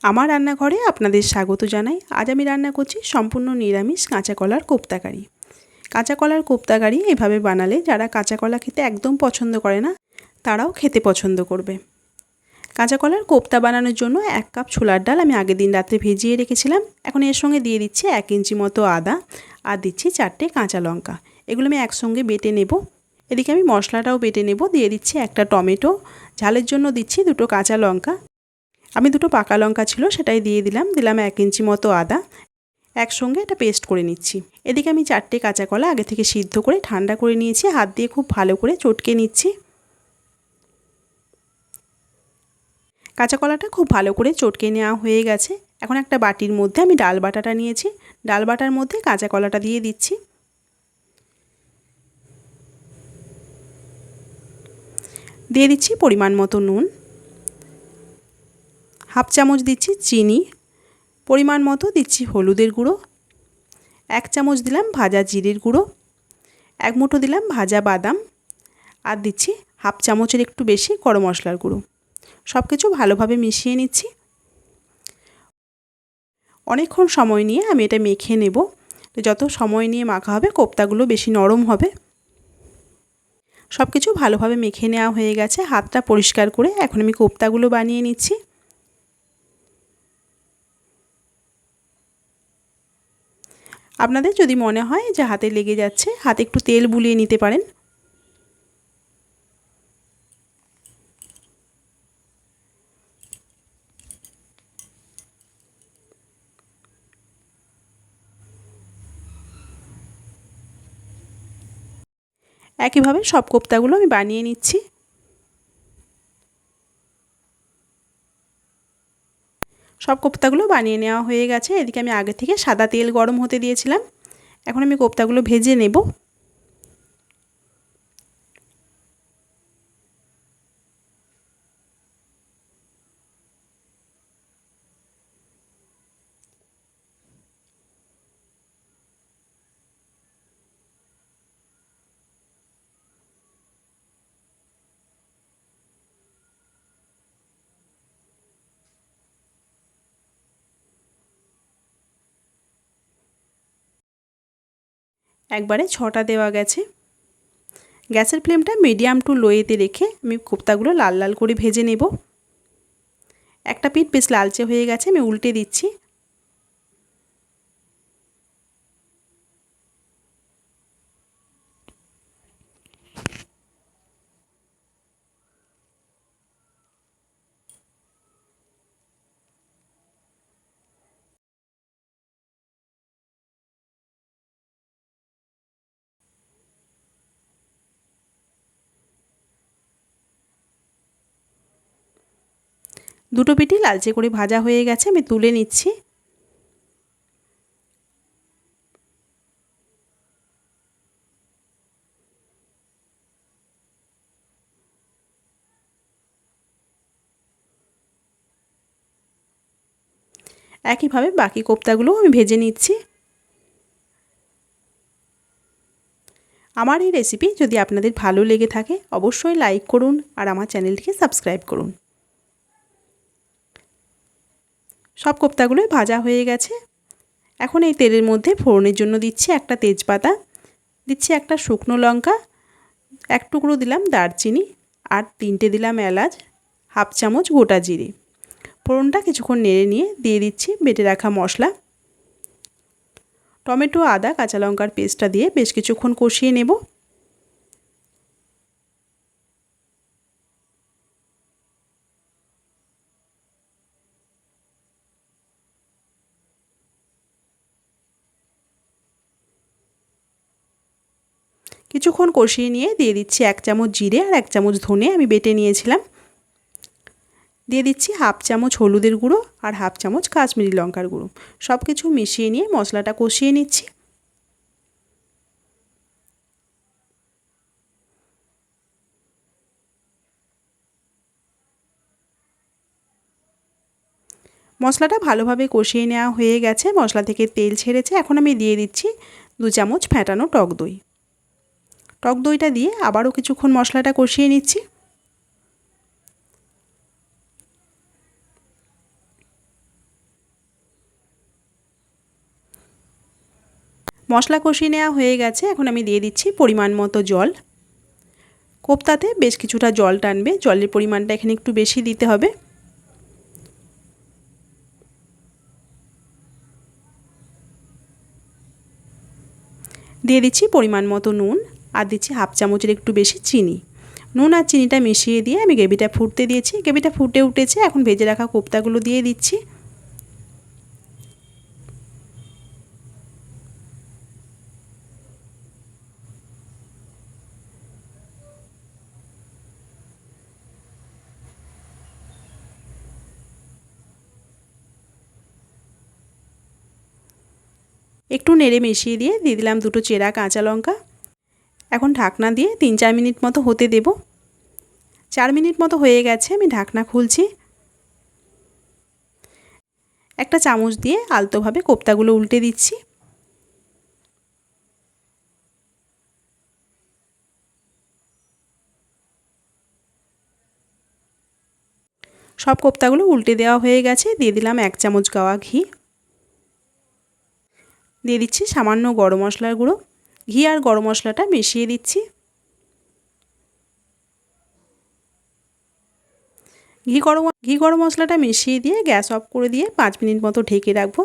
আমার রান্নাঘরে আপনাদের স্বাগত জানাই। আজ আমি রান্না করছি সম্পূর্ণ নিরামিষ কাঁচা কলার কোপ্তা কারি। কাঁচা কলার কোপ্তা কারি এভাবে বানালে যারা কাঁচা কলা খেতে একদম পছন্দ করে না তারাও খেতে পছন্দ করবে। কাঁচা কলার কোপ্তা বানানোর জন্য 1 কাপ ছোলার ডাল আমি আগের দিন রাতে ভিজিয়ে রেখেছিলাম। এখন এর সঙ্গে দিয়ে দিচ্ছি 1 ইঞ্চি মতো আদা আর দিচ্ছি 4টে কাঁচা লঙ্কা। এগুলো আমি একসঙ্গে বেটে নেব। এদিকে আমি মশলাটাও বেটে নেব। দিয়ে দিচ্ছি একটা টমেটো, ঝালের জন্য দিচ্ছি 2টো কাঁচা লঙ্কা, আমি 2টো পাকা লঙ্কা ছিল সেটাই দিয়ে দিলাম 1 ইঞ্চি মতো আদা, একসঙ্গে এটা পেস্ট করে নিচ্ছি। এদিকে আমি 4টে কাঁচা কলা আগে থেকে সিদ্ধ করে ঠান্ডা করে নিয়েছি, হাত দিয়ে খুব ভালো করে চটকে নিচ্ছি। কাঁচা কলাটা খুব ভালো করে চটকে নেওয়া হয়ে গেছে। এখন একটা বাটির মধ্যে আমি ডাল বাটাটা নিয়েছি, ডাল বাটার মধ্যে কাঁচা কলাটা দিয়ে দিচ্ছি। দিয়ে দিচ্ছি পরিমাণ মতো নুন, হাফ চামচ দিচ্ছি চিনি, পরিমাণ মতো দিচ্ছি হলুদের গুঁড়ো, 1 চামচ দিলাম ভাজা জিরের গুঁড়ো, 1 মুঠো দিলাম ভাজা বাদাম, আর দিচ্ছি হাফ চামচের একটু বেশি গরম মশলার গুঁড়ো। সব কিছু ভালোভাবে মিশিয়ে নিচ্ছি। অনেকক্ষণ সময় নিয়ে আমি এটা মেখে নেব। তো যত সময় নিয়ে মাখা হবে কোপ্তাগুলো বেশি নরম হবে। সব কিছু ভালোভাবে মেখে নেওয়া হয়ে গেছে। হাতটা পরিষ্কার করে এখন আমি কোপ্তাগুলো বানিয়ে নিচ্ছি। আপনাদের যদি মনে হয় যে হাতে লেগে যাচ্ছে, হাতে একটু তেল বুলিয়ে নিতে পারেন। একইভাবে সব কোপ্তাগুলো আমি বানিয়ে নিচ্ছি। সব কোপ্তাগুলো বানিয়ে নেওয়া হয়ে গেছে। এদিকে আমি আগে থেকে সাদা তেল গরম হতে দিয়েছিলাম। এখন আমি কোপ্তাগুলো ভেজে নেব। একবারে 6টা দেওয়া গেছে। গ্যাসের ফ্লেমটা মিডিয়াম টু লোয়েতে রেখে আমি কোপ্তাগুলো লাল লাল করে ভেজে নেব। একটা পিঠ বেশ লালচে হয়ে গেছে, আমি উল্টে দিচ্ছি। দুটো পিঠই লালচে করে ভাজা হয়ে গেছে, আমি তুলে নিচ্ছি। একইভাবে বাকি কোপ্তাগুলোও আমি ভেজে নিচ্ছি। আমার এই রেসিপি যদি আপনাদের ভালো লেগে থাকে অবশ্যই লাইক করুন আর আমার চ্যানেলটিকে সাবস্ক্রাইব করুন। সব কোপ্তাগুলোই ভাজা হয়ে গেছে। এখন এই তেলের মধ্যে ফোড়নের জন্য দিচ্ছি একটা তেজপাতা, দিচ্ছি একটা শুকনো লঙ্কা, 1 টুকরো দিলাম দারচিনি, আর 3টে দিলাম এলাচ, হাফ চামচ গোটা জিরে। ফোড়নটা কিছুক্ষণ নেড়ে নিয়ে দিয়ে দিচ্ছি বেটে রাখা মশলা। টমেটো, আদা, কাঁচা লঙ্কার পেস্টটা দিয়ে বেশ কিছুক্ষণ কষিয়ে নেব। কিছুক্ষণ কষিয়ে নিয়ে দিয়ে দিচ্ছি 1 চামচ জিরে আর 1 চামচ ধনে আমি বেটে নিয়েছিলাম। দিয়ে দিচ্ছি হাফ চামচ হলুদের গুঁড়ো আর হাফ চামচ কাশ্মীরি লঙ্কার গুঁড়ো। সব কিছু মিশিয়ে নিয়ে মশলাটা কষিয়ে নিচ্ছি। মশলাটা ভালোভাবে কষিয়ে নেওয়া হয়ে গেছে, মশলা থেকে তেল ছেড়েছে। এখন আমি দিয়ে দিচ্ছি 2 চামচ ফ্যাটানো টক দই। টক দইটা দিয়ে আবারও কিছুক্ষণ মশলাটা কষিয়ে নিচ্ছি। মশলা কষিয়ে নেওয়া হয়ে গেছে। এখন আমি দিয়ে দিচ্ছি পরিমাণ মতো জল। কোপ্তাতে বেশ কিছুটা জল টানবে, জলের পরিমাণটা এখানে একটু বেশি দিতে হবে। দিয়ে দিচ্ছি পরিমাণ মতো নুন, আর দিচ্ছি হাফ চামচের একটু বেশি চিনি। নুন আর চিনিটা মিশিয়ে দিয়ে আমি গ্রেভিটা ফুটতে দিয়েছি। গ্রেভিটা ফুটে উঠেছে, এখন ভেজে রাখা কোপ্তাগুলো দিয়ে দিচ্ছি। একটু নেড়ে মিশিয়ে দিয়ে দিলাম দুটো চেরা কাঁচা লঙ্কা। এখন ঢাকনা দিয়ে 3-4 মিনিট মতো হতে দেব। 4 মিনিট মতো হয়ে গেছে, আমি ঢাকনা খুলছি। একটা চামচ দিয়ে আলতোভাবে কোপ্তাগুলো উল্টে দিচ্ছি। সব কোপ্তাগুলো উল্টে দেওয়া হয়ে গেছে। দিয়ে দিলাম 1 চামচ গাওয়া ঘি। দিয়ে দিচ্ছি সামান্য গরম মশলার গুঁড়ো। ঘি আর গরম মশলাটা মিশিয়ে দিচ্ছি। ঘি গরম মশলাটা মিশিয়ে দিয়ে গ্যাস অফ করে দিয়ে 5 মিনিট মতো ঢেকে রাখবো।